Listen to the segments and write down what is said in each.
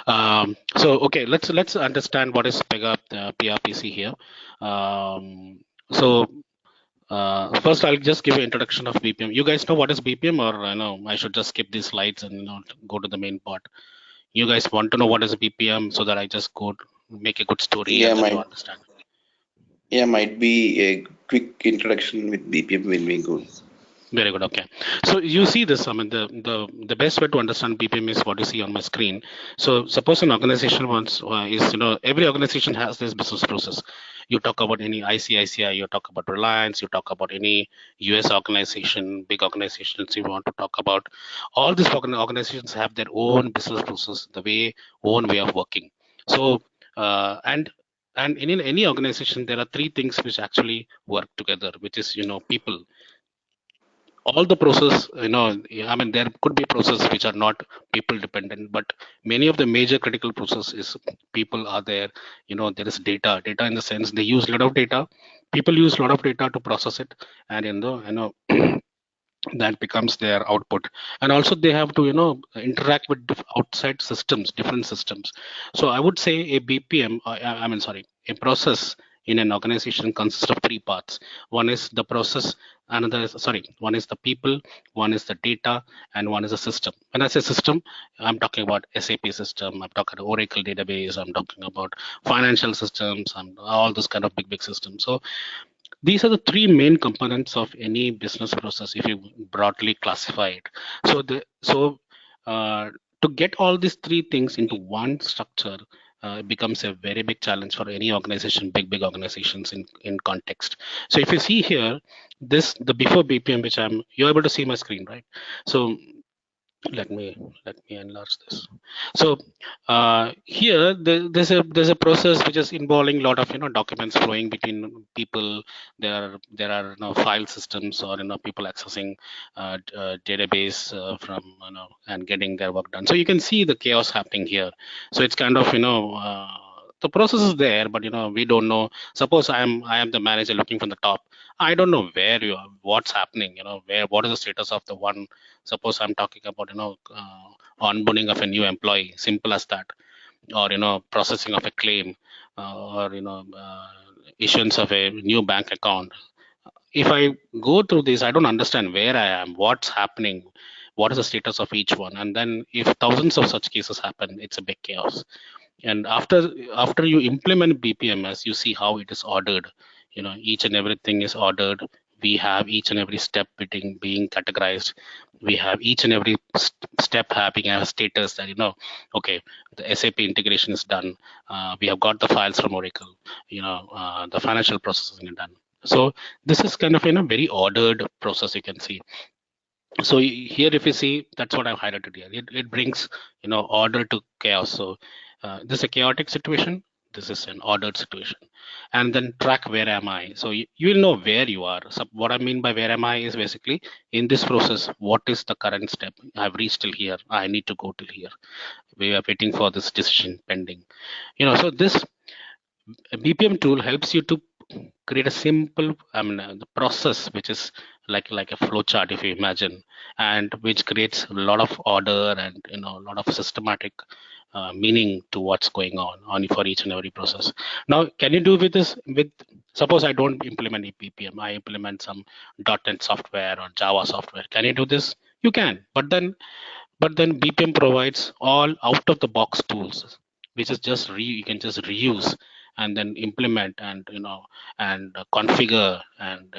Okay, let's understand what is Pega PRPC here. So first, I'll just give an introduction of BPM. You guys know what is BPM, or I know I should just skip these slides and go to the main part. You guys want to know what is BPM so that I just go make a good story Yeah, and then you might understand. might be a quick introduction with BPM will be good. Very good. Okay. So you see this. I mean, the best way to understand BPM is what you see on my screen. So suppose an organization wants is every organization has this business process. You talk about any ICICI, you talk about Reliance, you talk about any US organization, big organizations you want to talk about. All these organizations have their own business process, the own way of working. So and in any organization there are three things which actually work together, which is people, all the process. I mean, there could be process which are not people dependent, but many of the major critical process is people are there. There is data in the sense they use a lot of data. People use a lot of data to process it, and that becomes their output. And also they have to interact with outside systems, different systems. So I would say a BPM, I mean, sorry, a process in an organization consists of three parts. One is the process, one is the people, one is the data, and one is the system. When I say system, I'm talking about SAP system, I'm talking about Oracle database, I'm talking about financial systems, and all those kind of big systems. So these are the three main components of any business process if you broadly classify it. So to get all these three things into one structure, it becomes a very big challenge for any organization, big organizations in context. So if you see here, this the before BPM, which you're able to see my screen, right? So let me enlarge this. So here there's a process which is involving a lot of documents flowing between people. There are file systems, or people accessing database from and getting their work done. So you can see the chaos happening here. So it's kind of the process is there, but we don't know. Suppose I am the manager looking from the top. I don't know where you are, what's happening, what is the status of the one. Suppose I'm talking about onboarding of a new employee, simple as that, or processing of a claim, or issuance of a new bank account. If I go through this, I don't understand where I am, what's happening, what is the status of each one. And then if thousands of such cases happen, it's a big chaos. And after you implement BPMS, you see how it is ordered. Each and everything is ordered. We have each and every step being categorized. We have each and every step having a status that okay, the SAP integration is done. We have got the files from Oracle. The financial processing is done. So this is kind of very ordered process, you can see. So here if you see, that's what I've highlighted here. It brings order to chaos. So this is a chaotic situation, this is an ordered situation. And then track where am I. So you will know where you are. So what I mean by where am I is basically in this process, what is the current step. I've reached till here, I need to go till here, we are waiting for this decision pending. So this BPM tool helps you to create a simple, I mean, the process which is like a flow chart, if you imagine, and which creates a lot of order and a lot of systematic meaning to what's going on for each and every process. Now, can you do with this? With suppose I don't implement BPM, I implement some .NET software or Java software. Can you do this? You can, but then BPM provides all out of the box tools, which is just you can just reuse and then implement and and configure and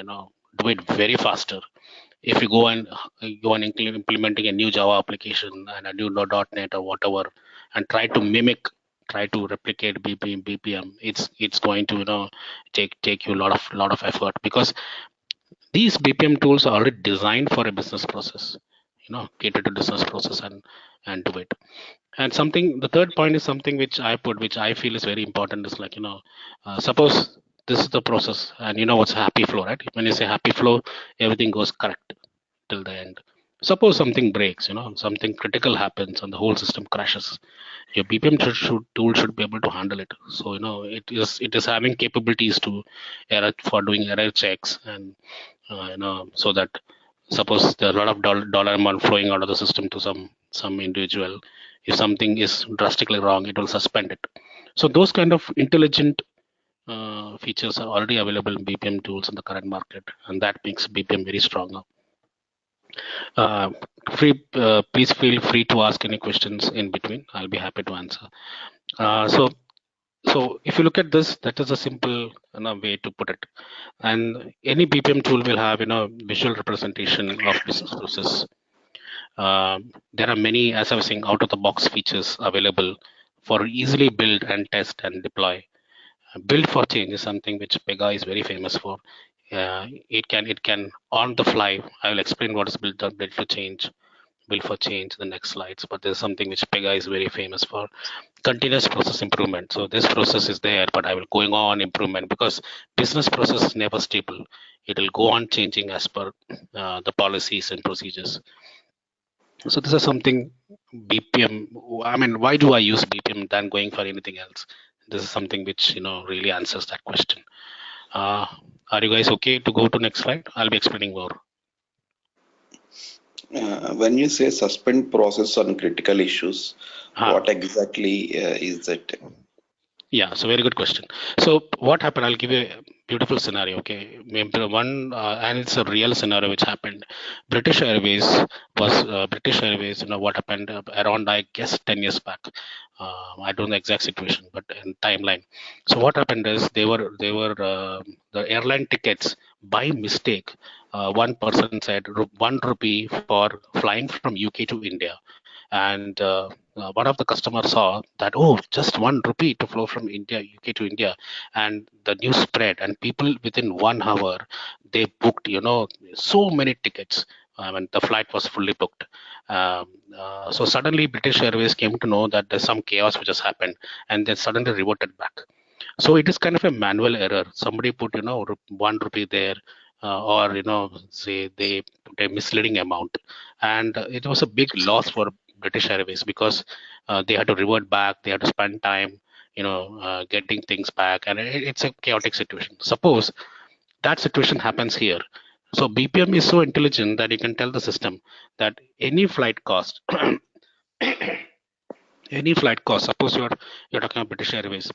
do it very faster. If you go and implementing a new Java application and a new .NET or whatever, and try to replicate BPM, it's going to take you a lot of effort, because these BPM tools are already designed for a business process, cater to business process and do it. And something, the third point is something which I put, which I feel is very important, is like suppose this is the process, and what's happy flow, right? When you say happy flow, everything goes correct till the end. Suppose something breaks, something critical happens and the whole system crashes. Your BPM tool should be able to handle it. So it is having capabilities to error for doing error checks, and so that suppose there are a lot of dollar amount flowing out of the system to some individual. If something is drastically wrong, it will suspend it. So those kind of intelligent features are already available in BPM tools in the current market, and that makes BPM very strong. Uh, please feel free to ask any questions in between. I'll be happy to answer. So if you look at this, that is a simple way to put it. And any BPM tool will have visual representation of business process. There are many, as I was saying, out of the box features available for easily build and test and deploy. Build for change is something which Pega is very famous for. It can on the fly. I will explain what is build for change. Build for change the next slides, but there's something which Pega is very famous for: continuous process improvement. So this process is there, but I will going on improvement because business process is never stable. It will go on changing as per the policies and procedures. So this is something BPM. I mean, why do I use BPM than going for anything else? This is something which really answers that question. Are you guys okay to go to next slide? I'll be explaining more. When you say suspend process on critical issues, what exactly is that? Yeah, so very good question. So what happened? I'll give you a beautiful scenario. Okay, and it's a real scenario which happened. British Airways British Airways. What happened around, I guess, 10 years back. I don't know the exact situation, but in timeline. So what happened is the airline tickets by mistake. One person said 1 rupee for flying from UK to India, and one of the customers saw that, oh, just 1 rupee to flow from UK to India, and the news spread, and people within 1 hour they booked so many tickets. I mean, the flight was fully booked. So suddenly British Airways came to know that there's some chaos which has happened, and then suddenly reverted back. So it is kind of a manual error. Somebody put 1 rupee there, or say they put a misleading amount, and it was a big loss for British Airways because they had to revert back. They had to spend time, getting things back, and it's a chaotic situation. Suppose that situation happens here. So BPM is so intelligent that you can tell the system that any flight cost, suppose you're talking about British Airways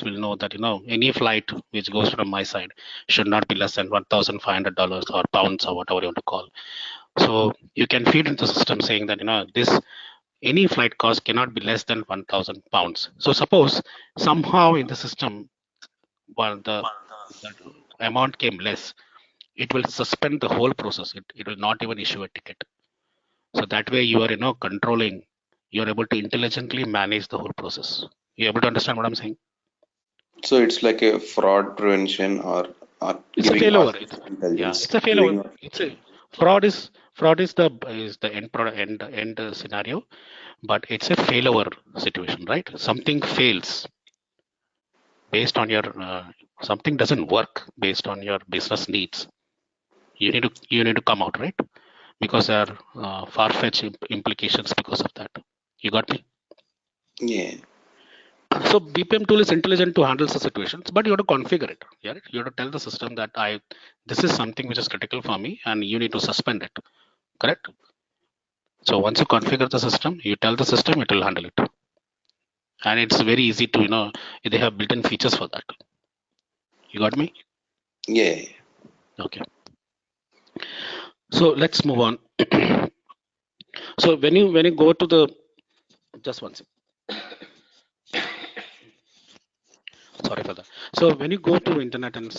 will know that any flight which goes from my side should not be less than $1,500 or pounds or whatever you want to call. So you can feed into the system saying that this any flight cost cannot be less than 1,000 pounds. So suppose somehow in the system, while the amount came less, it will suspend the whole process. It will not even issue a ticket. So that way you are controlling. You're able to intelligently manage the whole process. You able to understand what I'm saying? So it's like a fraud prevention, or It's a giving failover. artificial intelligence. It's a failover. It's a fraud is the end product end scenario, but it's a failover situation, right? Something fails based on your something doesn't work based on your business needs. You need to come out, right? Because there are far-fetched implications because of that. You got me? Yeah. So BPM tool is intelligent to handle such situations, but you have to configure it. Yeah, you have to tell the system that this is something which is critical for me, and you need to suspend it. Correct? So once you configure the system, you tell the system, it will handle it, and it's very easy to they have built-in features for that. You got me? Yeah. Okay. So let's move on. So when you go to the just one second. Sorry for that. So when you go to internet and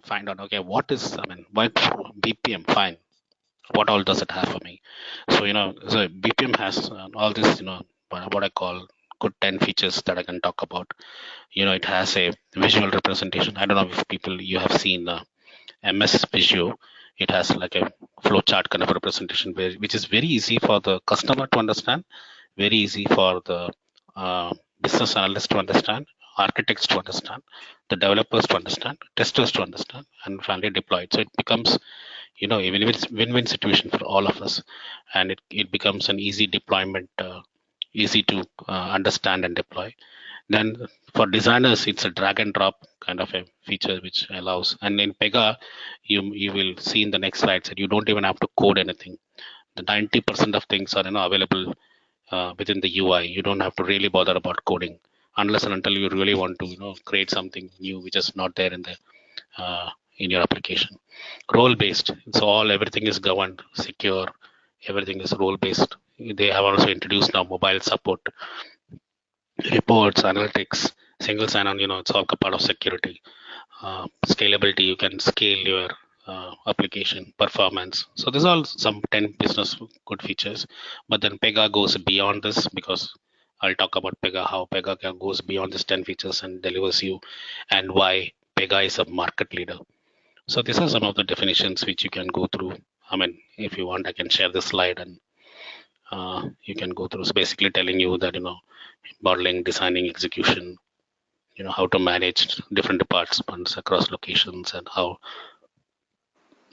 find out, okay, what is, I mean, why BPM? Fine. What all does it have for me? So so BPM has all this, what I call good 10 features that I can talk about. It has a visual representation. I don't know if people you have seen MS Visio. It has like a flowchart kind of representation, which is very easy for the customer to understand, very easy for the business analyst to understand, architects to understand, the developers to understand, testers to understand, and finally deploy it. So it becomes, even if it's win-win situation for all of us, and it becomes an easy deployment, easy to understand and deploy. Then for designers, it's a drag and drop kind of a feature which allows. And in Pega, you will see in the next slide that you don't even have to code anything. The 90% of things are available within the UI. You don't have to really bother about coding unless and until you really want to create something new which is not there in your application. Role based, so everything is governed, secure, everything is role based. They have also introduced now mobile support, reports, analytics, single sign on. It's all part of security. Scalability, you can scale your application performance. So these are all some 10 business good features. But then Pega goes beyond this, because I'll talk about Pega, how Pega goes beyond this 10 features and delivers you, and why Pega is a market leader. So these are some of the definitions which you can go through. I mean, if you want, I can share this slide, and you can go through. It's basically telling you that modeling, designing, execution, how to manage different departments across locations, and how.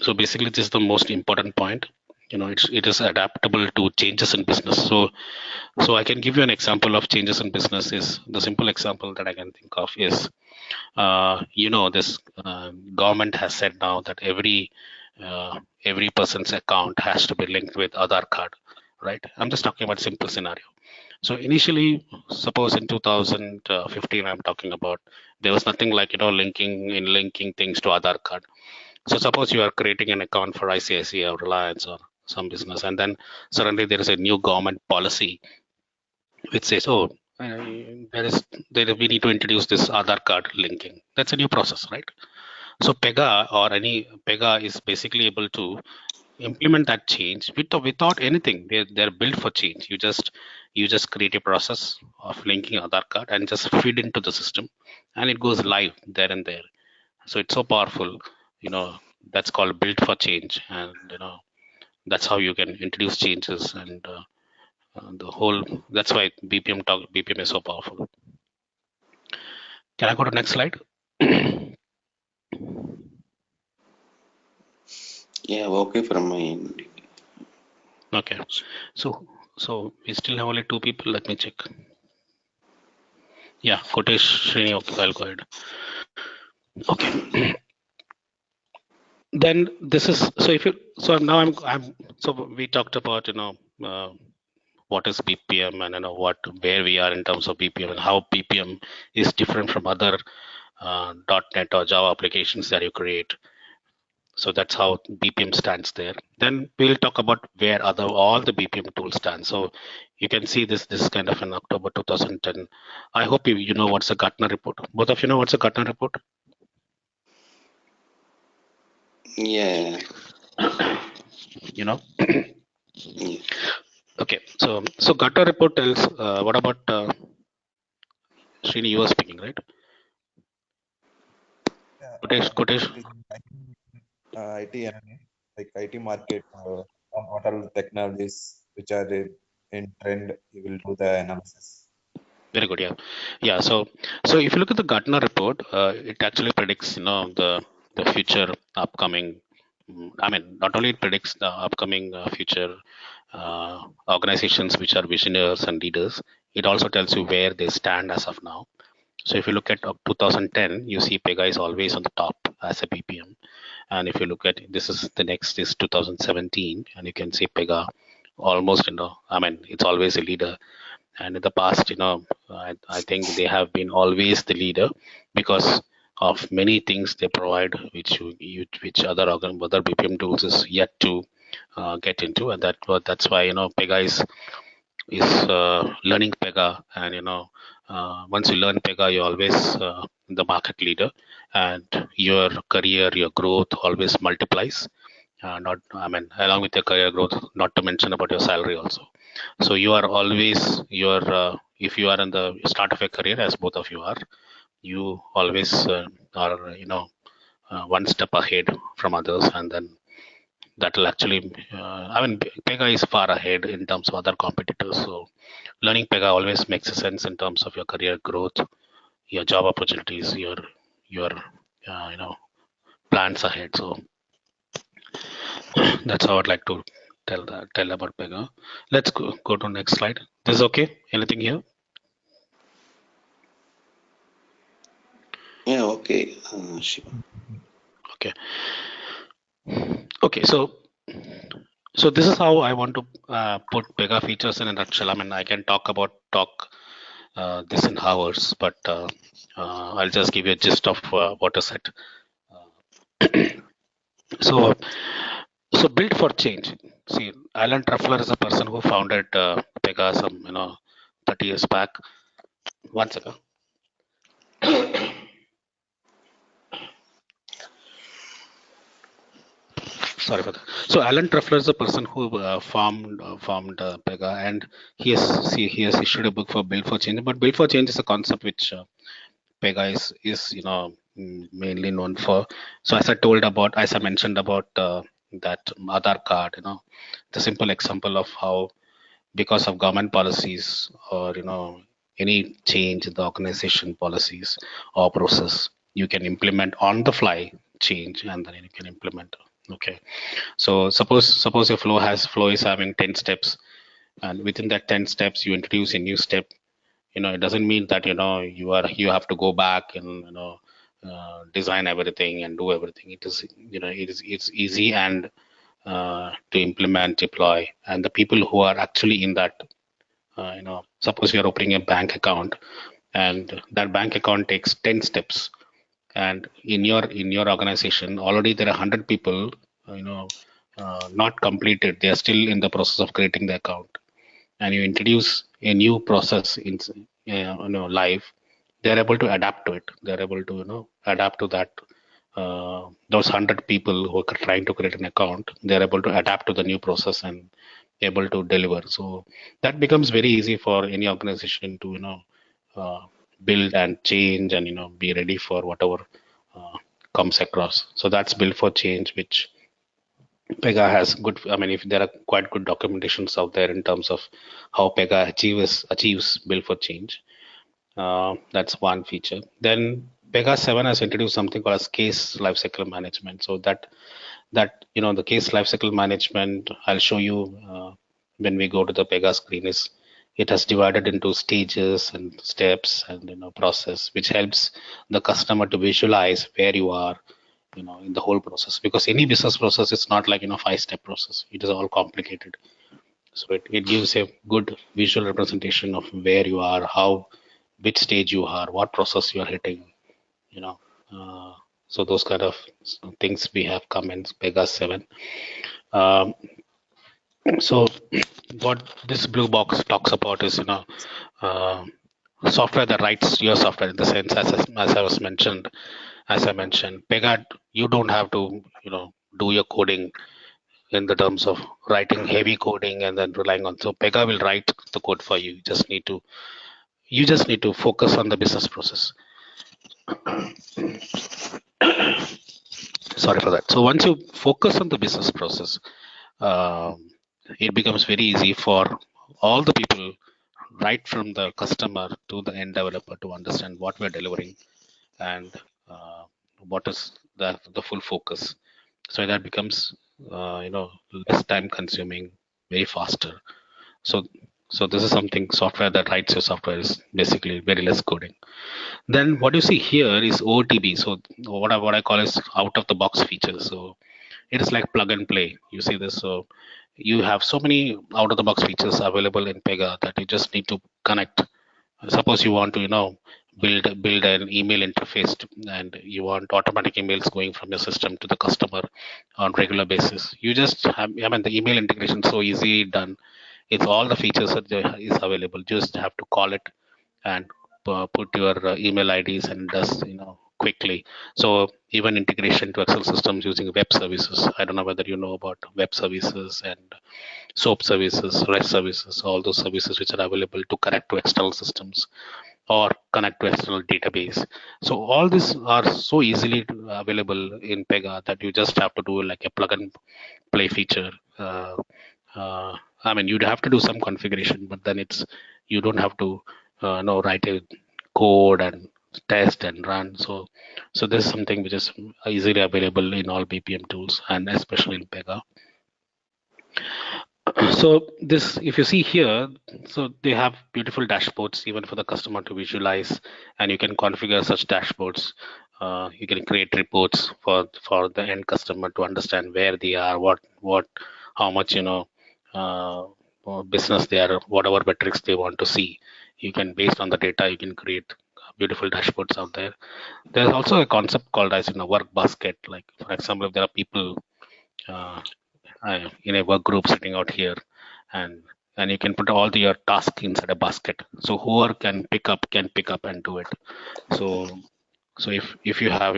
So basically, this is the most important point. It is adaptable to changes in business. So I can give you an example of changes in business. Is the simple example that I can think of is this government has said now that every person's account has to be linked with Aadhaar card, right? I'm just talking about simple scenario. So initially, suppose in 2015, I'm talking about, there was nothing like linking things to Aadhaar card. So suppose you are creating an account for ICICI or Reliance or some business, and then suddenly there is a new government policy which says, oh, we need to introduce this Aadhaar card linking. That's a new process, right? So Pega is basically able to implement that change without anything. They're built for change. You just create a process of linking Aadhaar card and just feed into the system, and it goes live there and there. So it's so powerful. That's called built for change, and that's how you can introduce changes, and the whole. That's why BPM is so powerful. Can I go to next slide? Yeah, okay from my end. Okay, so we still have only 2 people. Let me check. Yeah, Kotesh, Srini, okay, I'll go ahead. Okay. Then this is, so now I'm so we talked about what is BPM, and where we are in terms of BPM, and how BPM is different from other .NET or Java applications that you create. So that's how BPM stands there. Then we'll talk about where all the BPM tools stand. So you can see this is kind of in October 2010. I hope you know what's a Gartner report. Both of you know what's a Gartner report? Yeah. Yeah. Yeah. Okay, so Gartner report tells, what about Srini, you were speaking, right? Yeah, Kotesh. it is IT and like IT market. What are the technologies which are in trend? You will do the analysis. Very good. Yeah. So if you look at the Gartner report, it actually predicts the future upcoming. I mean, not only it predicts the upcoming future organizations which are visionaries and leaders. It also tells you where they stand as of now. So if you look at 2010, you see Pega is always on the top as a BPM. And if you look at, this is the next is 2017, and you can see Pega almost, I mean, it's always a leader. And in the past, I think they have been always the leader because of many things they provide, which other BPM tools is yet to get into, and that's why Pega is learning Pega, and once you learn Pega, you're always the market leader, and your career, your growth always multiplies. Not, I mean, along with your career growth, not to mention about your salary also. So you are always if you are in the start of your career, as both of you are, you always are one step ahead from others, and then that will actually I mean, Pega is far ahead in terms of other competitors. So learning Pega always makes a sense in terms of your career growth, your job opportunities, your plans ahead. So that's how I'd like to tell about Pega. Let's go to next slide. This is okay? Anything here? Yeah, okay. Shiva. Okay. Okay, so So this is how I want to put Pega features in a nutshell. I mean, I can talk this in hours, but I'll just give you a gist of what is it. So, so built for change. See, Alan Truffler is a person who founded Pega some 30 years back. One second. Sorry for that. So Alan Truffler is the person who formed Pega, and he has issued a book for Build for Change. But Build for Change is a concept which Pega is mainly known for. So as I mentioned about that Aadhaar card, the simple example of how, because of government policies or any change in the organization policies or process, you can implement on the fly change, and then you can implement. Okay, so suppose your flow is having 10 steps, and within that 10 steps you introduce a new step. It doesn't mean that you have to go back and design everything and do everything. It's easy and to implement, deploy, and the people who are actually in that, suppose you're opening a bank account, and that bank account takes 10 steps, and in your organization already there are 100 people, not completed. They are still in the process of creating the account, and you introduce a new process in live. They're able to adapt to it. They're able to adapt to that. Those 100 people who are trying to create an account, they're able to adapt to the new process and able to deliver. So that becomes very easy for any organization to uh, build and change and be ready for whatever uh, comes across. So that's built for change, which Pega has good. I mean, if there are quite good documentations out there in terms of how Pega achieves build for change. That's one feature. Then Pega 7 has introduced something called as case lifecycle management. So that the case lifecycle management, I'll show you when we go to the Pega screen, is it has divided into stages and steps and process, which helps the customer to visualize where you are in the whole process, because any business process is not like 5-step process. It is all complicated. So it gives a good visual representation of where you are, which stage you are, what process you are hitting, you know so those kind of things we have come in Pega 7. um, so what this blue box talks about is uh, software that writes your software, in the sense, as I mentioned, Pega, you don't have to do your coding in the terms of writing heavy coding and then relying on. So Pega will write the code for you. You just need to focus on the business process. Sorry for that. So once you focus on the business process, um, it becomes very easy for all the people, right from the customer to the end developer, to understand what we're delivering and what is the full focus. So that becomes less time consuming, very faster. So so this is something, software that writes your software is basically very less coding. Then what you see here is OTB. So what I call is out of the box features. So it is like plug and play. You see this. So you have so many out of the box features available in Pega that you just need to connect. Suppose you want to build an email interface and you want automatic emails going from your system to the customer on regular basis. You just have, I mean, the email integration is so easy done. It's all the features that there is available. Just have to call it and put your email IDs, and does quickly. So even integration to Excel systems using web services. I don't know whether you know about web services and SOAP services, REST services, all those services which are available to connect to external systems or connect to external database. So all these are so easily available in Pega that you just have to do like a plug and play feature. I mean, you'd have to do some configuration, but then you don't have to write a code and test and run. So this is something which is easily available in all BPM tools, and especially in Pega. So this, if you see here, so they have beautiful dashboards even for the customer to visualize, and you can configure such dashboards. You can create reports for the end customer to understand where they are, what how much business they are, whatever metrics they want to see. You can, based on the data, you can create beautiful dashboards out there. There's also a concept called as work basket. Like for example, if there are people uh, in a work group sitting out here, and you can put all your tasks inside a basket. So whoever can pick up and do it. So if you have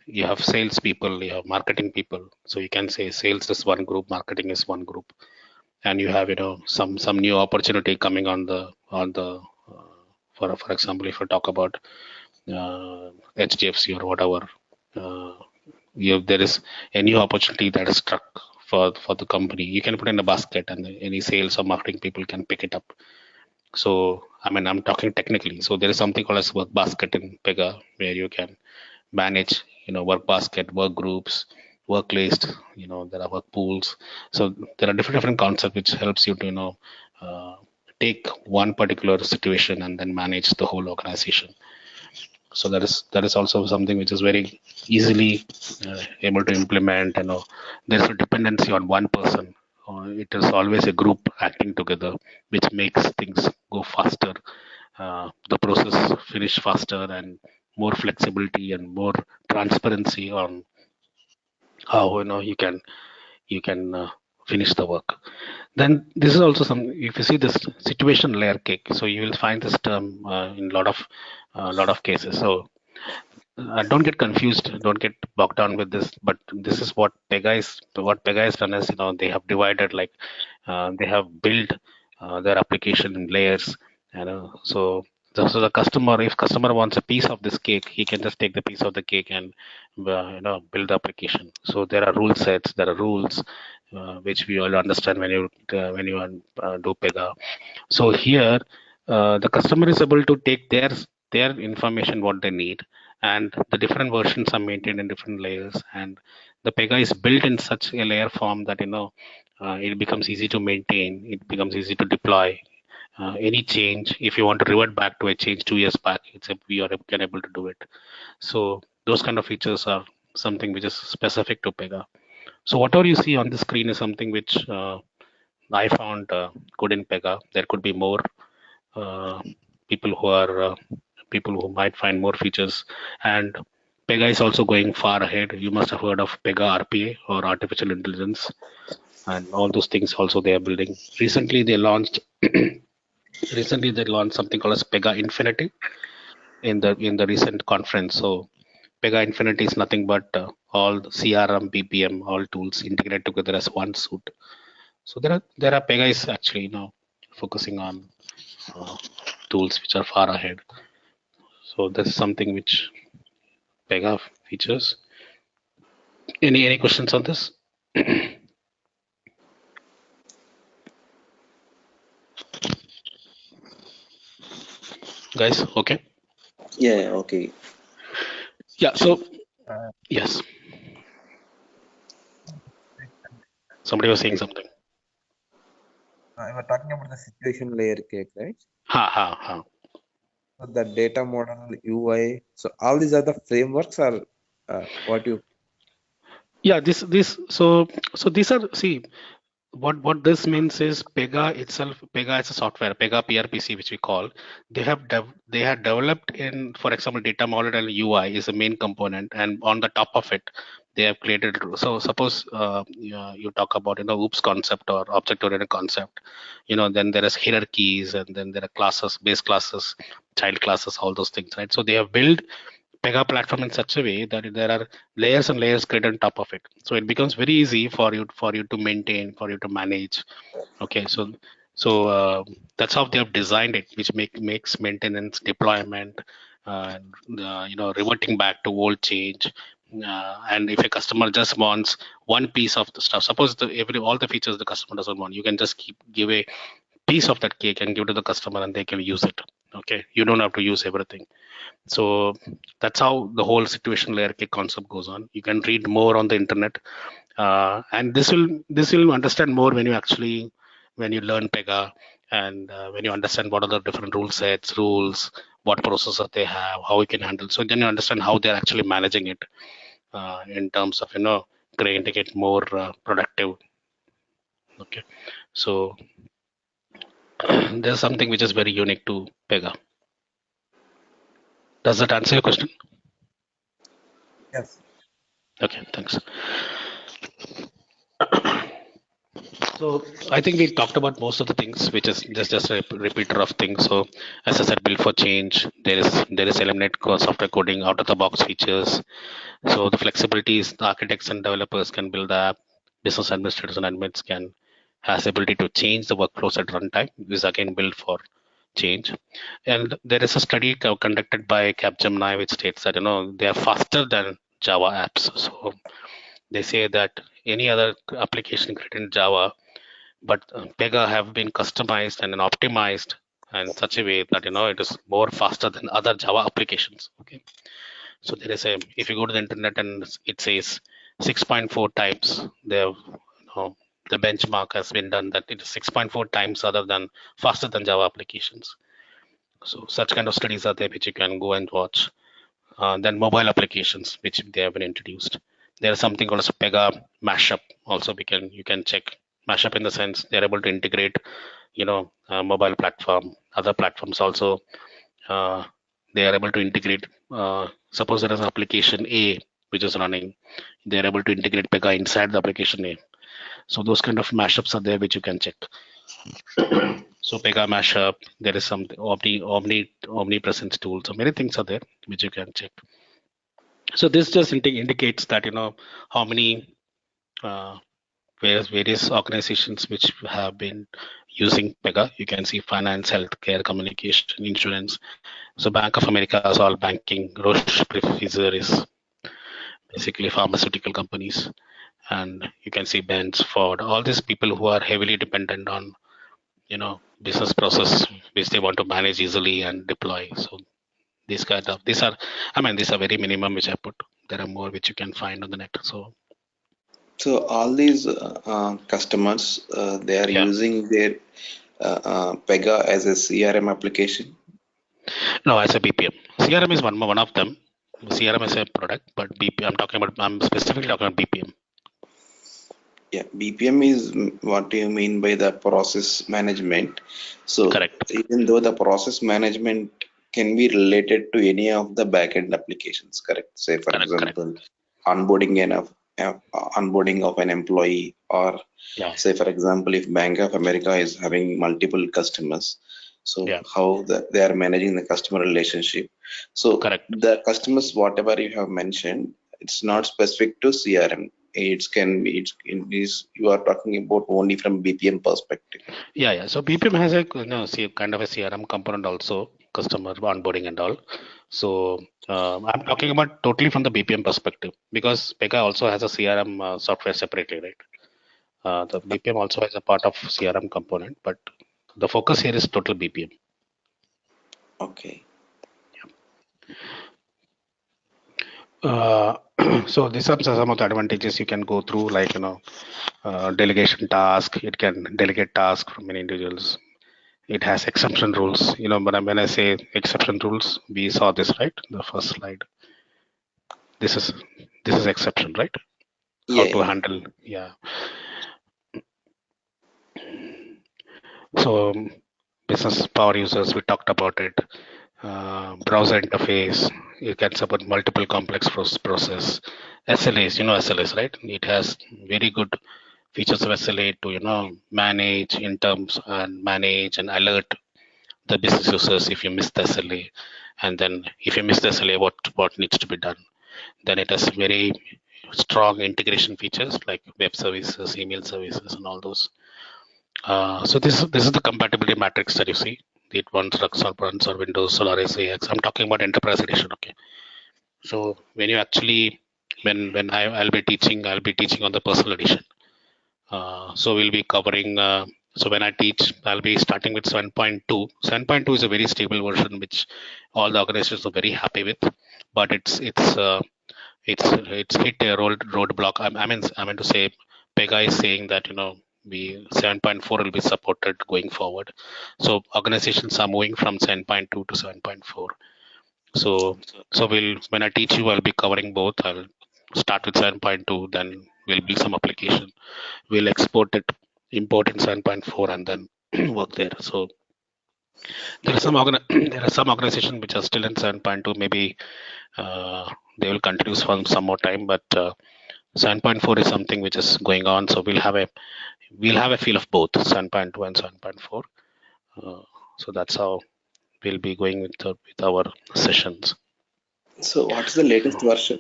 you have sales people, you have marketing people. So you can say sales is one group, marketing is one group, and you have some new opportunity coming on the for example, if I talk about HDFC or whatever, uh, there is a new opportunity that is struck for the company. You can put in a basket, and any sales or marketing people can pick it up. So I mean, I'm talking technically. So there is something called as work basket in Pega, where you can manage work basket, work groups, work list. There are work pools. So there are different concepts which helps you to uh, take one particular situation and then manage the whole organization. So that is also something which is very easily able to implement. There's a dependency on one person. It is always a group acting together, which makes things go faster, the process finish faster, and more flexibility and more transparency on how you can finish the work. Then this is also some, if you see this situation layer cake, so you will find this term in lot of cases. So don't get confused, don't get bogged down with this, but this is what Pega has done is, they have divided, like they have built their application in layers. So the customer, if customer wants a piece of this cake, he can just take the piece of the cake and build the application. So there are rule sets, there are rules which we all understand when you do Pega. So here the customer is able to take their information what they need, and the different versions are maintained in different layers, and the Pega is built in such a layer form that it becomes easy to maintain, it becomes easy to deploy. Any change, if you want to revert back to a change 2 years back, we are can able to do it. So those kind of features are something which is specific to Pega. So whatever you see on the screen is something which I found good in Pega. There could be more uh, people who might find more features, and Pega is also going far ahead. You must have heard of Pega RPA, or artificial intelligence, and all those things also they are building. Recently they launched something called as Pega Infinity in the recent conference. So Pega Infinity is nothing but all CRM, BPM, all tools integrated together as one suite. So there are Pega is actually focusing on uh, tools which are far ahead. So that's something which Pega features. Any questions on this? Guys, okay? Yeah, okay. Yeah, so Uh, yes. Somebody was saying something. we're talking about the situation layer cake, right? Ha. So the data model, UI. So all these are the frameworks, or what you? Yeah, so these are, see, what this means is Pega itself, Pega is a software, Pega PRPC, which we call, they have developed in, for example, data model and UI is the main component, and on the top of it, they have created. So suppose you talk about OOPS concept or object-oriented concept, then there is hierarchies, and then there are classes, base classes, child classes, all those things, right? So they have built Pega platform in such a way that there are layers and layers created on top of it. So it becomes very easy for you to maintain, for you to manage. Okay, so that's how they have designed it, which makes maintenance, deployment, reverting back to old change. And if a customer just wants one piece of the stuff, suppose all the features the customer doesn't want, you can just give a piece of that cake and give to the customer, and they can use it. Okay, you don't have to use everything. So that's how the whole situation layer cake concept goes on. You can read more on the internet, and this will understand more when you learn Pega, and when you understand what are the different rule sets, rules, what processor they have, how you can handle. So then you understand how they're actually managing it in terms of creating it more productive. Okay, so there's something which is very unique to Pega. Does that answer your question? Yes. Okay, thanks. So I think we talked about most of the things, which is just a repeater of things. So as I said, build for change. There is eliminate software coding, out of the box features. So the flexibility is the architects and developers can build the app. Business administrators and admins can has ability to change the workflows at runtime. This is again built for change. And there is a study conducted by Capgemini which states that they are faster than Java apps. So they say that any other application created in Java, but Pega have been customized and then optimized in such a way that it is more faster than other Java applications. Okay, so there is a if you go to the internet and it says 6.4 times the benchmark has been done that it is 6.4 times other than faster than Java applications. So such kind of studies are there which you can go and watch. Then mobile applications which they have been introduced. There is something called as Pega mashup. Also, you can check mashup in the sense they are able to integrate, mobile platform, other platforms also. They are able to integrate. Suppose there is an application A which is running, they are able to integrate Pega inside the application A. So those kind of mashups are there which you can check. So Pega mashup, there is some omnipresence tool. So many things are there which you can check. So this just indicates that how many various organizations which have been using Pega. You can see finance, healthcare, communication, insurance. So Bank of America is all banking. Roche, Pfizer is basically pharmaceutical companies, and you can see Benz, Ford. All these people who are heavily dependent on business process which they want to manage easily and deploy. So these are very minimum which I put. There are more which you can find on the net. So all these customers, they are Yeah. using their Pega as a CRM application. No, as a BPM. CRM is one of them. CRM is a product, but BPM I'm specifically talking about BPM. Yeah, BPM is what do you mean by the process management? So Correct. even though the process management can be related to any of the backend applications, correct? Say for Correct. example, onboarding onboarding of an employee, or Yeah. say for example, if Bank of America is having multiple customers, so Yeah. how they are managing the customer relationship. So Correct. the customers, whatever you have mentioned, it's not specific to CRM. It can be, you are talking about only from BPM perspective. Yeah. So BPM has a kind of a CRM component also, customer onboarding and all. So I'm talking about totally from the BPM perspective because Pega also has a CRM software separately, right? The BPM also has a part of CRM component, but the focus here is total BPM. Okay. So these are some of the advantages you can go through, like delegation task. It can delegate task from many individuals. It has exception rules. But when I say exception rules, we saw this right, the first slide. This is exception, right? How Yeah, to yeah. handle, yeah. So business power users, we talked about it. Browser interface, you can support multiple complex process. SLAs, SLAs, right? It has very good features of SLA to manage in terms and manage and alert the business users if you miss the SLA, and then if you miss the SLA, what needs to be done. Then it has very strong integration features like web services, email services, and all those. So this is the compatibility matrix that you see. It runs or Windows or RSAX. I'm talking about enterprise edition. Okay. So when you actually when I'll be teaching on the personal edition. So we'll be covering. So when I teach, I'll be starting with 7.2. 7.2 is a very stable version, which all the organizations are very happy with. But it's hit a roadblock. I mean to say, Pega is saying that we 7.4 will be supported going forward. So organizations are moving from 7.2 to 7.4. So when I teach you, I'll be covering both. I'll start with 7.2, then we'll build some application. We'll export it import in 7.4 and then work there. So there are some there are some organizations which are still in 7.2. Maybe they will continue for some more time, but 7.4 is something which is going on. So we'll have a feel of both 7.2 and 7.4. So that's how we'll be going with our sessions. So what is the latest version?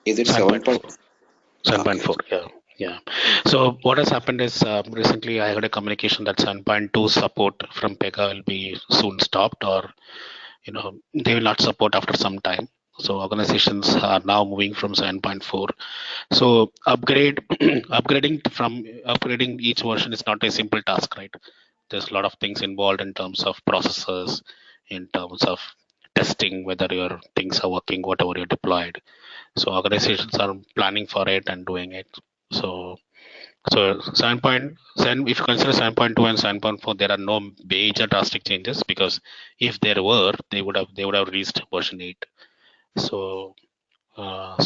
Is it 7.4? 7.4, yeah. So what has happened is recently I heard a communication that 7.2 support from Pega will be soon stopped, or they will not support after some time. So organizations are now moving from 7.4. So upgrading each version is not a simple task, right? There's a lot of things involved in terms of processes, in terms of testing whether your things are working, whatever you deployed. So organizations are planning for it and doing it. So 7.7, if you consider 7.2 and 7.4, there are no major drastic changes, because if there were, they would have released version 8. So that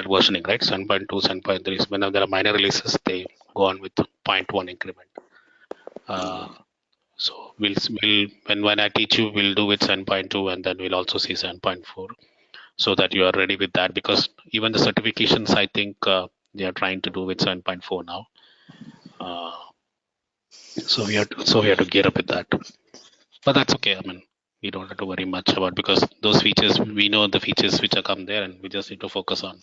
versioning, right? 7.2, 7.3. Whenever there are minor releases, they go on with 0.1 increment. So when I teach you, we'll do with 7.2, and then we'll also see 7.4, so that you are ready with that, because even the certifications, I think they are trying to do with 7.4 now. So we have to gear up with that, but that's okay. I mean, we don't have to worry much about, because those features, we know the features which are come there, and we just need to focus on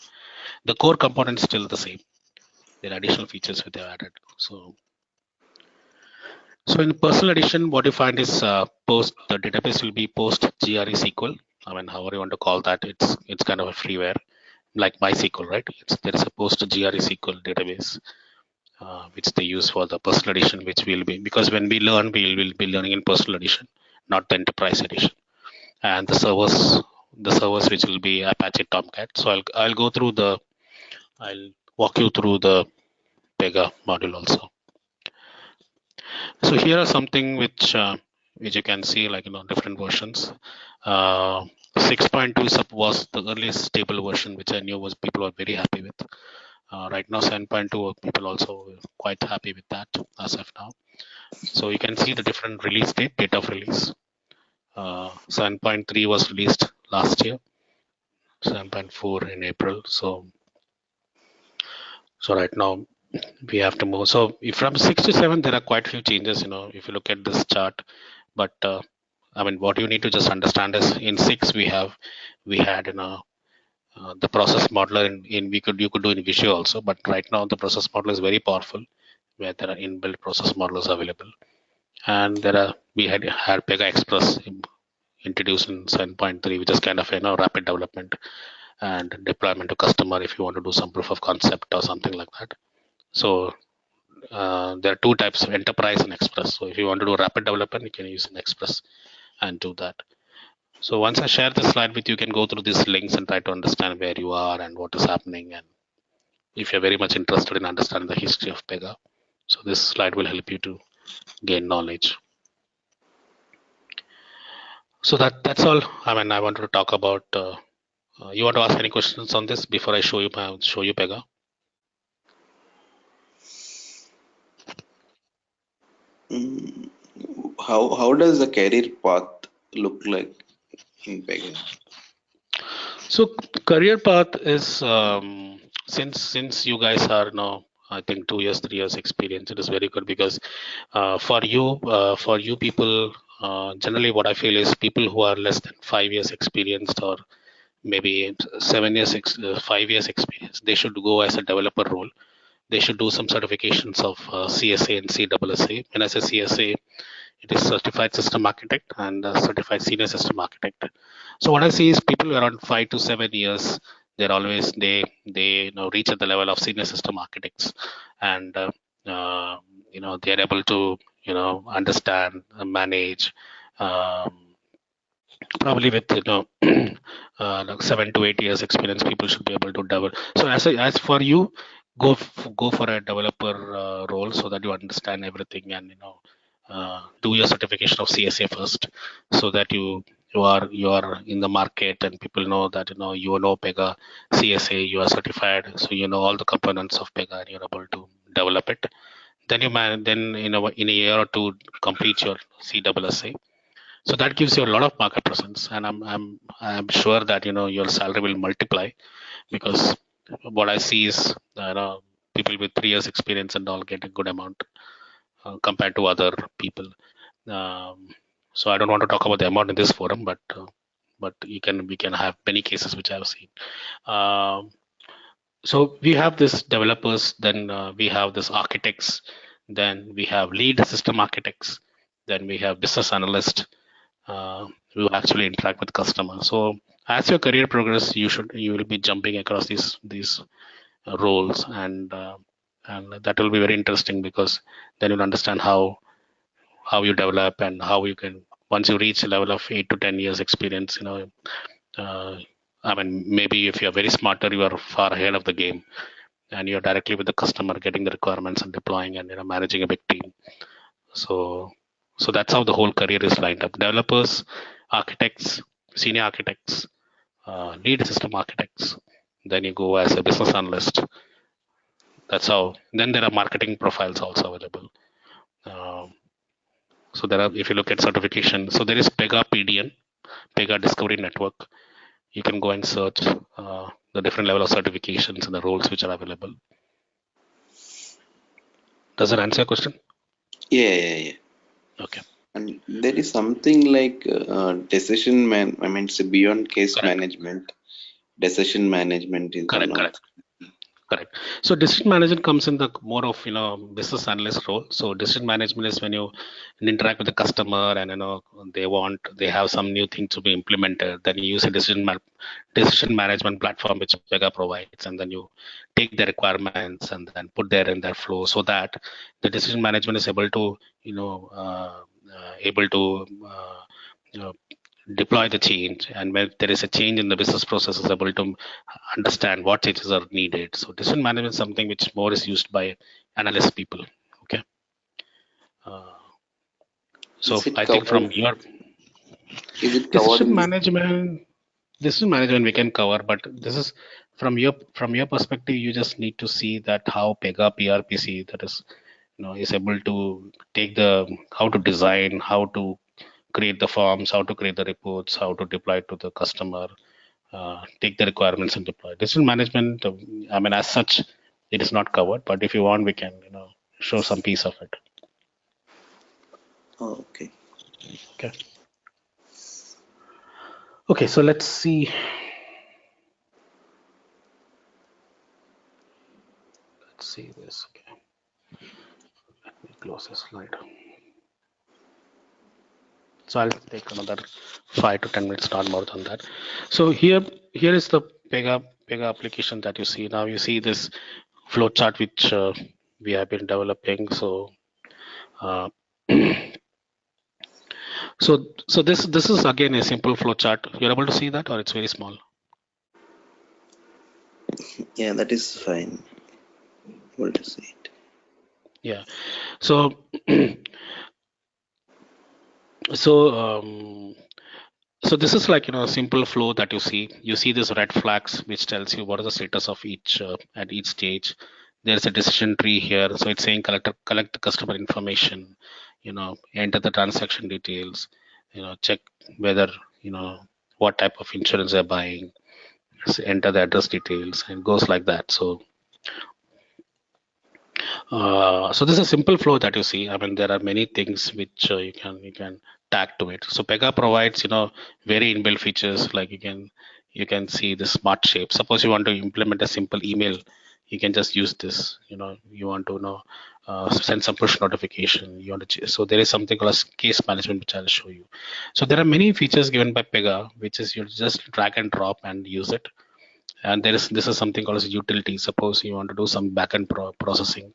the core component. Still the same. There are additional features which they have added. So in personal edition, what you find is the database will be post GRE SQL. I mean, however you want to call that, it's kind of a freeware, like MySQL, right? There is a post GRE SQL database which they use for the personal edition, which will be, because when we learn, we will be learning in personal edition, not the enterprise edition. And the servers which will be Apache Tomcat. So I'll walk you through the Pega module also. So here are something which you can see, like different versions. 6.2 was the earliest stable version, which I knew was people were very happy with. Right now 7.2, people also quite happy with that as of now. So you can see the different release date of release. 7.3 was released last year, 7.4 in April. So right now we have to move. So from 6 to 7, there are quite a few changes, if you look at this chart. But I mean, what you need to just understand is in 6 we had the process modeler you could do in Visio also, but right now the process modeler is very powerful, where there are inbuilt process modelers available. And we had Pega Express introduced in 7.3, which is kind of rapid development and deployment to customer if you want to do some proof of concept or something like that. So there are two types of enterprise and express. So if you want to do rapid development, you can use an express and do that. So once I share the slide with you, you can go through these links and try to understand where you are and what is happening, and if you're very much interested in understanding the history of Pega. So this slide will help you to gain knowledge. So that's all. I mean, I wanted to talk about. You want to ask any questions on this before I show you Pega? How does the career path look like in Pega? So career path is since you guys are now, I think 2 years, 3 years experience, it is very good, because for you people, generally what I feel is people who are less than 5 years experienced, or maybe 7 years, 5 years experience, they should go as a developer role. They should do some certifications of CSA and CSSA. When I say CSA, it is Certified System Architect, and Certified Senior System Architect. So what I see is people around 5 to 7 years, they're always they reach at the level of senior system architects, and they're able to understand, manage. Probably with like 7 to 8 years experience, people should be able to develop. So as for you, go for a developer role, so that you understand everything, and do your certification of CSA first, so that you are in the market and people know that you know Pega CSA, you are certified, so you know all the components of Pega and you're able to develop it. then then in a year or two complete your CSSA. So that gives you a lot of market presence, and I'm sure that your salary will multiply, because what I see is people with 3 years experience and all get a good amount compared to other people. Um, so I don't want to talk about the amount in this forum, but we can have many cases which I've seen. Um, so we have this developers, then we have this architects, then we have lead system architects, then we have business analysts who actually interact with customers. So as your career progress, you will be jumping across these roles, and that will be very interesting, because then you'll understand how you develop and how you can, once you reach a level of 8 to 10 years experience, uh, I mean, maybe if you're very smarter, you are far ahead of the game, and you're directly with the customer, getting the requirements and deploying, and managing a big team. So that's how the whole career is lined up: developers, architects, senior architects, lead system architects, then you go as a business analyst. That's how. Then there are marketing profiles also available. So there are, if you look at certification, so there is Pega PDN, Pega Discovery Network. You can go and search the different level of certifications and the roles which are available. Does that answer your question? Yeah. Okay. And there is something like I mean, it's beyond case Correct. management. Decision management is one of. Correct. So decision management comes in the more of business analyst role. So decision management is when you interact with the customer, and they have some new thing to be implemented. Then you use a decision management platform which Pega provides, and then you take the requirements and then put there in that flow, so that the decision management is able to able to deploy the change, and when there is a change in the business process, is able to understand what changes are needed. So decision management is something which more is used by analyst people. Okay. So I think from your decision management we can cover, but this is from your perspective. You just need to see that how Pega PRPC, that is able to take how to design, how to create the forms, how to create the reports, how to deploy it to the customer, take the requirements and deploy. Decision management, I mean, as such, it is not covered, but if you want, we can, show some piece of it. Okay. Okay, so let's see. Let's see this. Okay. Let me close this slide. So I'll take another 5 to 10 minutes, not more than that. So here is the Pega application that you see. Now you see this flowchart which we have been developing. So so this is again a simple flowchart. You're able to see that, or it's very small? Yeah, that is fine. Able to see it. Yeah. So so this is like a simple flow that you see. You see these red flags which tells you what is the status of each at each stage. There's a decision tree here, so it's saying collect the customer information, enter the transaction details, check whether what type of insurance they're buying, enter the address details, and goes like that. So so this is a simple flow that you see. I mean, there are many things which you can tag to it. So Pega provides very inbuilt features, like you can see the smart shape. Suppose you want to implement a simple email, you can just use this. You want to send some push notification. You want to, so there is something called as case management, which I'll show you. So there are many features given by Pega, which is you just drag and drop and use it. And this is something called as utility. Suppose you want to do some backend processing,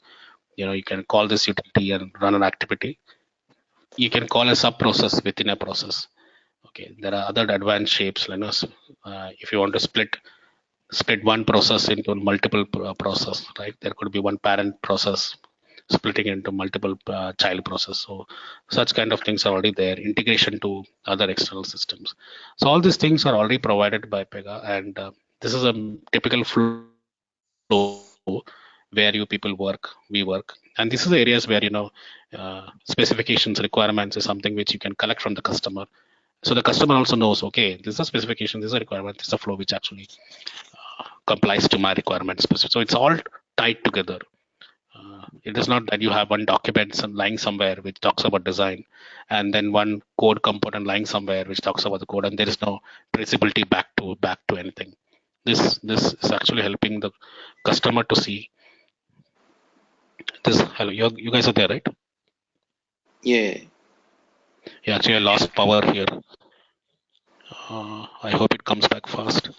you can call this utility and run an activity. You can call a sub process within a process. Okay, there are other advanced shapes. If you want to split one process into multiple process, right? There could be one parent process splitting into multiple child process. So such kind of things are already there. Integration to other external systems. So all these things are already provided by Pega, and this is a typical flow where you people work, we work. And this is the areas where, specifications, requirements is something which you can collect from the customer. So the customer also knows, okay, this is a specification, this is a requirement, this is a flow which actually complies to my requirements. So it's all tied together. It is not that you have one document lying somewhere which talks about design, and then one code component lying somewhere which talks about the code, and there is no traceability back to anything. This is actually helping the customer to see this. Hello, you guys are there, right? Yeah. Yeah, actually I lost power here. I hope it comes back fast.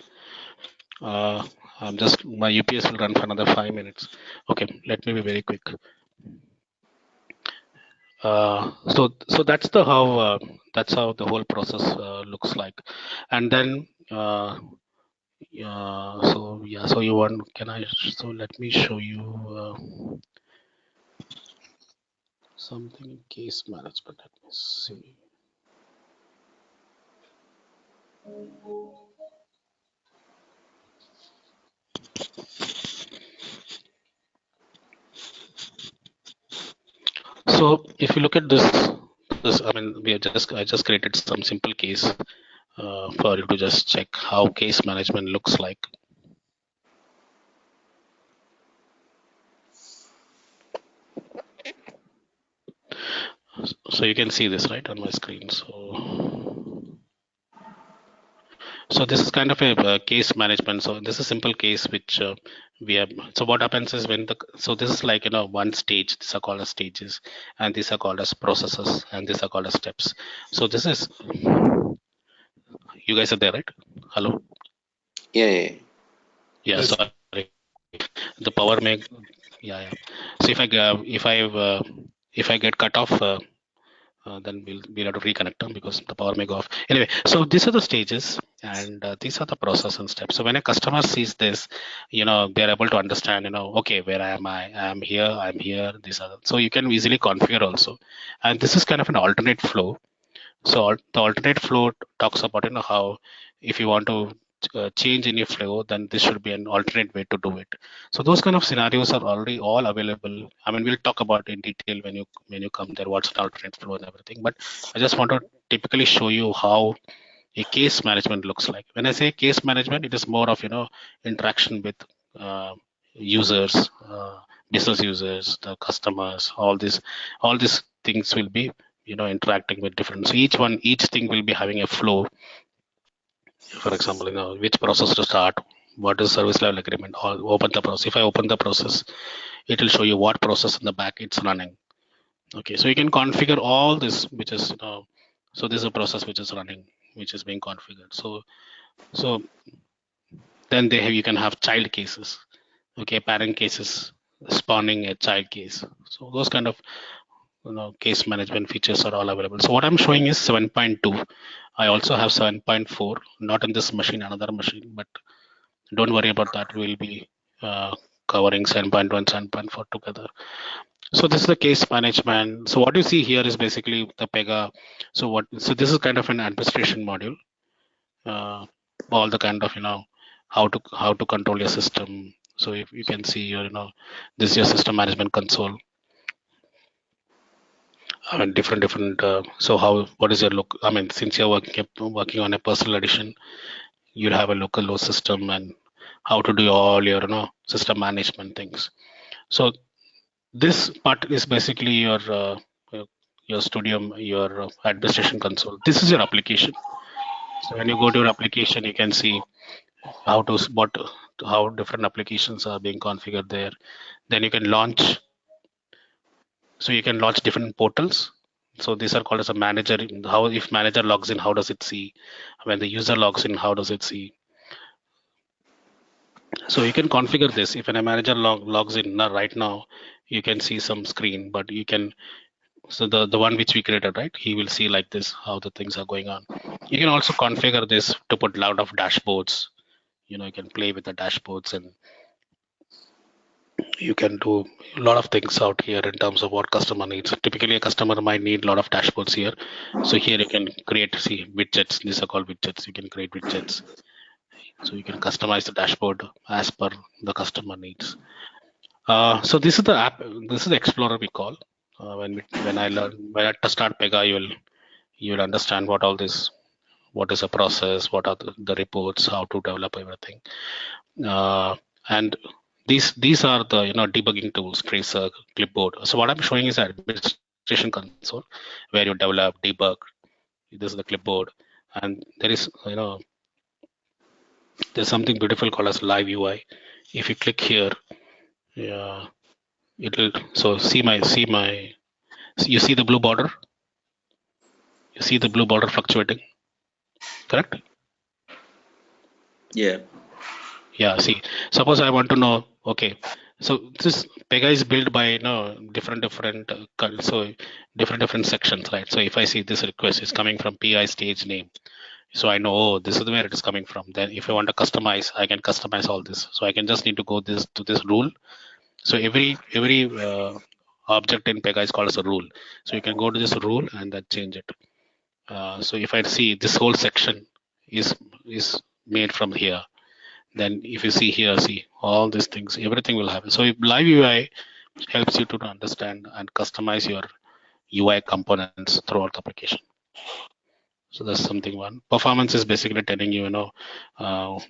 I'm just, my UPS will run for another 5 minutes. Okay, let me be very quick. So that's how the whole process looks like. And then so you want, so let me show you something in case management. Let me see. So if you look at this, I mean, I just created some simple case for you to just check how case management looks like. So you can see this right on my screen. So this is kind of a case management. So this is a simple case which we have. So what happens is so this is like, one stage. These are called as stages, and these are called as processes, and these are called as steps. So this is, you guys are there, right? Hello. Yeah. Yeah. Yes. Sorry. The power may. Yeah. So if I get cut off. Then we'll have to reconnect them because the power may go off. Anyway, so these are the stages, and these are the process and steps. So when a customer sees this, they're able to understand, okay, where am I? I'm here. I'm here. So you can easily configure also, and this is kind of an alternate flow. So the alternate flow talks about, how if you want to change any flow, then this should be an alternate way to do it. So those kind of scenarios are already all available. I mean, we'll talk about in detail when you come there, what's an alternate flow and everything. But I just want to typically show you how a case management looks like. When I say case management, it is more of, interaction with users, business users, the customers, all these things will be, interacting with different. So each thing will be having a flow. For example, which process to start, what is service level agreement, or open the process. If I open the process, it will show you what process in the back it's running. Okay, so you can configure all this, which is, so this is a process which is running, which is being configured. So then you can have child cases. Okay, parent cases spawning a child case. So those kind of, case management features are all available. So what I'm showing is 7.2. I also have 7.4, not in this machine, another machine, but don't worry about that. We'll be covering 7.1, 7.4 together. So this is the case management. So what you see here is basically the Pega. So this is kind of an administration module. All the kind of, how to control your system. So if you can see here, this is your system management console. I mean, different. So what is your look? I mean, since you're working on a personal edition, you'll have a local load system and how to do all your, system management things. So this part is basically your Studio, your administration console. This is your application. So when you go to your application, you can see how different applications are being configured there. Then you can launch. So you can launch different portals. So these are called as a manager. How, if manager logs in, how does it see? When the user logs in, how does it see? So you can configure this. If a manager logs in right now, you can see some screen, but you can, so the one which we created, right? He will see like this, how the things are going on. You can also configure this to put a lot of dashboards. You can play with the dashboards, and you can do a lot of things out here in terms of what customer needs. Typically, a customer might need a lot of dashboards here. So here you can create, see, widgets. These are called widgets. You can create widgets. So you can customize the dashboard as per the customer needs. So this is the app. This is the Explorer we call. When I start Pega, you will understand what all this, what is a process, what are the reports, how to develop everything, and these are the debugging tools, tracer, clipboard. So what I'm showing is administration console where you develop, debug. This is the clipboard, and there is there's something beautiful called as live UI. If you click here, yeah, it'll you see the blue border. You see the blue border fluctuating, correct? Yeah. Yeah. See, suppose I want to know. Okay, so this Pega is built by different different sections, right? So if I see this request is coming from PI stage name, so I know, oh, this is where it is coming from. Then if I want to customize, I can customize all this. So I can just need to go to this rule. So every object in Pega is called as a rule. So you can go to this rule and then change it. So if I see this whole section is made from here, then if you see here, see all these things, everything will happen. So if live UI helps you to understand and customize your UI components throughout the application. So that's something one. Performance is basically telling you, how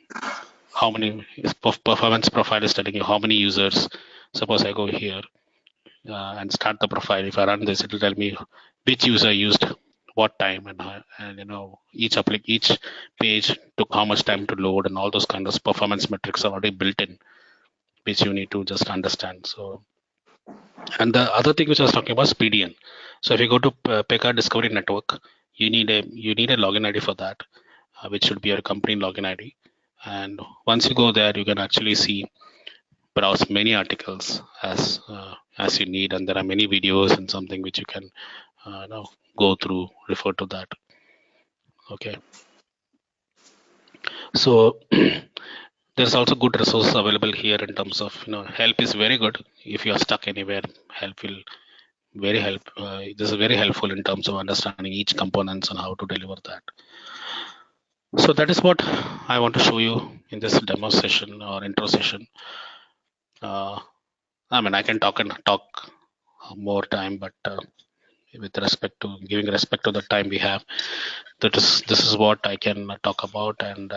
many performance profile is telling you how many users. Suppose I go here and start the profile. If I run this, it will tell me which user used what time, and each page took how much time to load, and all those kind of performance metrics are already built in, which you need to just understand. So, and the other thing which I was talking about is PDN. So if you go to Pega Discovery Network, you need a login ID for that, which should be your company login ID. And once you go there, you can actually see, browse many articles as you need, and there are many videos and something which you can go through, refer to that. Okay. So there's also good resources available here in terms of help is very good. If you are stuck anywhere, help will this is very helpful in terms of understanding each components and how to deliver that. So that is what I want to show you in this demo session or intro session. I mean, I can talk more time, but with respect to giving respect to the time we have, this is what I can talk about. And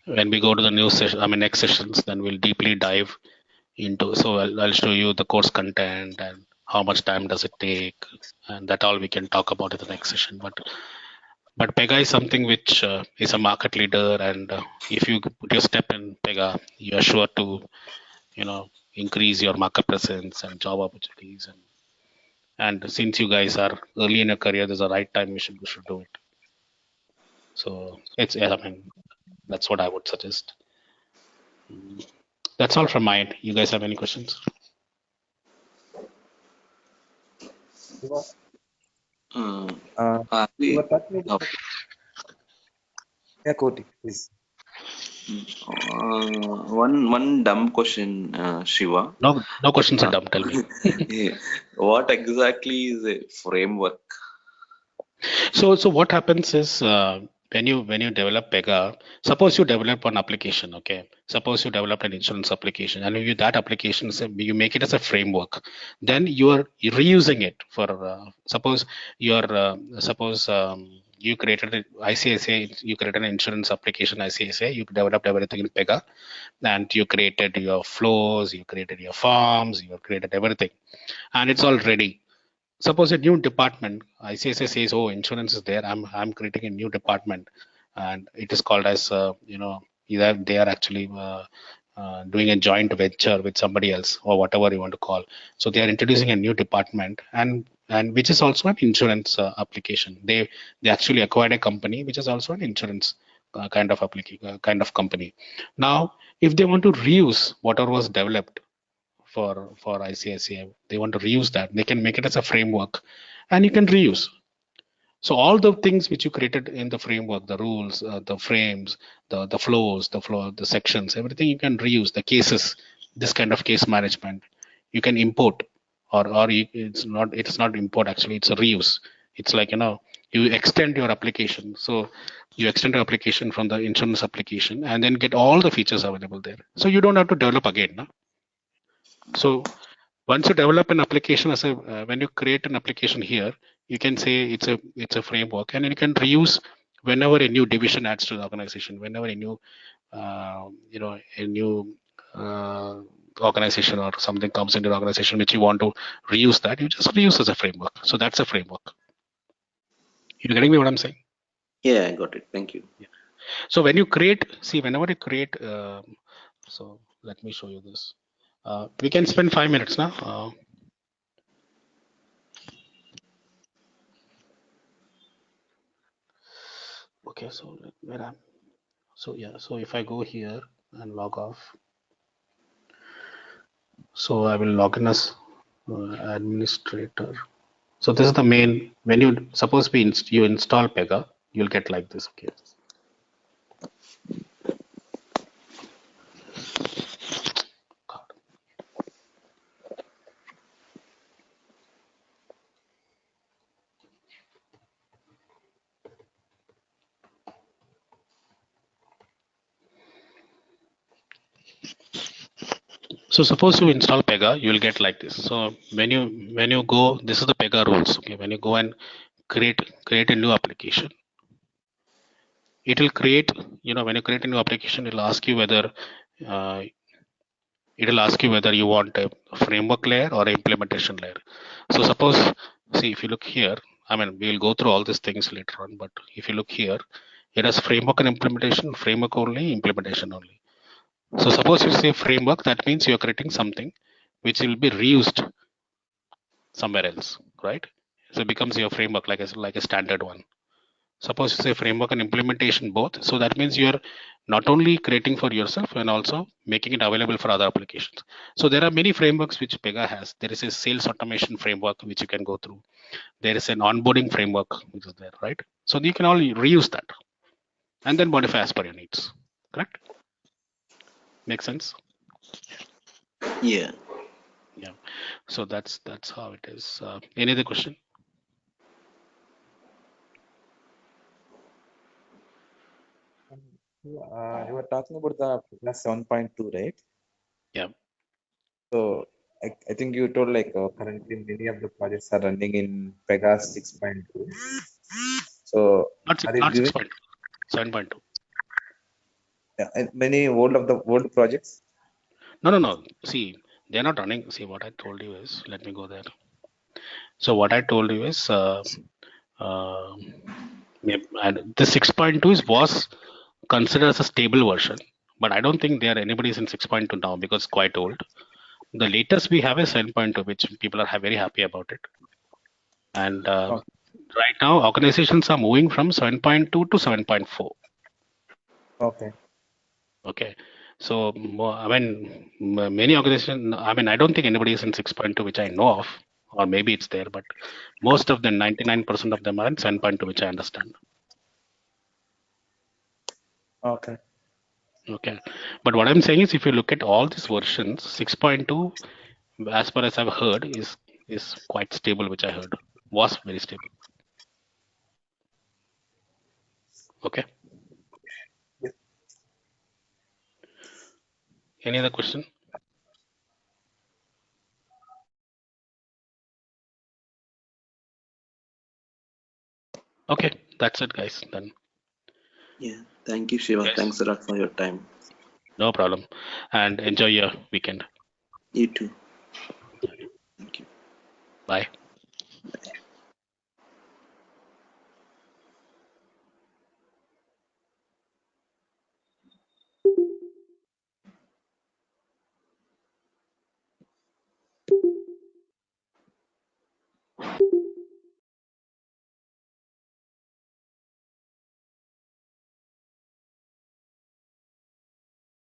when we go to the new session, I mean next sessions, then we'll deeply dive into. So I'll show you the course content and how much time does it take, and that all we can talk about in the next session. But Pega is something which is a market leader, and if you put your step in Pega, you are sure to increase your market presence and job opportunities. And since you guys are early in your career, there's a right time you should do it. So I mean, that's what I would suggest. That's all from my end. You guys have any questions? You were talking about... Yeah, Koti, please. One dumb question, Shiva. No questions are dumb. Tell me. Yeah. What exactly is a framework? So what happens is when you develop Pega, suppose you develop an application, okay? Suppose you develop an insurance application, and that application you make it as a framework. Then you are reusing it for suppose you created an ICICI, you created an insurance application ICICI, you developed everything in Pega, and you created your flows, you created your forms, you created everything, and it's all ready. Suppose a new department, ICICI says, oh, insurance is there, I'm creating a new department, and it is called as either they are actually doing a joint venture with somebody else, or whatever you want to call. So they are introducing a new department, and which is also an insurance application. They actually acquired a company which is also an insurance kind of company. Now if they want to reuse whatever was developed for ICICI, they want to reuse that, they can make it as a framework, and you can reuse. So all the things which you created in the framework, the rules, the frames, the flows, the sections, everything you can reuse. The cases, this kind of case management, you can import, or it's not import, actually, it's a reuse. It's like you extend your application. So you extend your application from the insurance application and then get all the features available there. So you don't have to develop again, no? So once you develop an application as a when you create an application here, you can say it's a framework, and you can reuse whenever a new division adds to the organization, whenever a new a new organization or something comes into the organization which you want to reuse, that you just reuse as a framework. So that's a framework. You getting me what I'm saying? Yeah, I got it. Thank you. So when you create, see, whenever you create, so let me show you this. We can spend 5 minutes now. Okay, so where am? So yeah, so if I go here and log off, so I will log in as administrator. So this is the main. When you suppose you install Pega, you'll get like this. Okay. God. So suppose you install Pega, you will get like this. So when you go, this is the Pega rules. Okay, when you go and create a new application, it will create. When you create a new application, uh, it will ask you whether you want a framework layer or an implementation layer. So suppose, see, if you look here, I mean, we'll go through all these things later on, but if you look here, it has framework and implementation, framework only, implementation only. So suppose you say framework, that means you're creating something which will be reused somewhere else, right? So it becomes your framework like a standard one. Suppose you say framework and implementation both. So that means you're not only creating for yourself and also making it available for other applications. So there are many frameworks which Pega has. There is a sales automation framework which you can go through. There is an onboarding framework which is there, right? So you can all reuse that and then modify as per your needs. Correct? Make sense? Yeah. Yeah. So that's how it is. Any other question? You were talking about the Pega 7.2, right? Yeah. So I think you told like currently many of the projects are running in Pega 6.2. So are you Not giving 6.2, 7.2. and many old projects? No. See, they're not running. See, what I told you is, let me go there. So what I told you is, uh, the 6.2 was considered as a stable version, but I don't think there anybody's in 6.2 now because it's quite old. The latest we have is 7.2, which people are very happy about it. And Oh, right now, organizations are moving from 7.2 to 7.4. okay. Okay. So, I mean, many organizations, I mean, I don't think anybody is in 6.2, which I know of, or maybe it's there, but most of them, 99% of them are in 7.2, which I understand. Okay. Okay. But what I'm saying is, if you look at all these versions, 6.2, as far as I've heard, is quite stable, which I heard was very stable. Okay. Yes. Any other question? Okay, that's it, guys. Then, Yeah. Thank you, Shiva. yes, Thanks a lot for your time. no problem. And enjoy your weekend. You too. Thank you. Bye. Bye.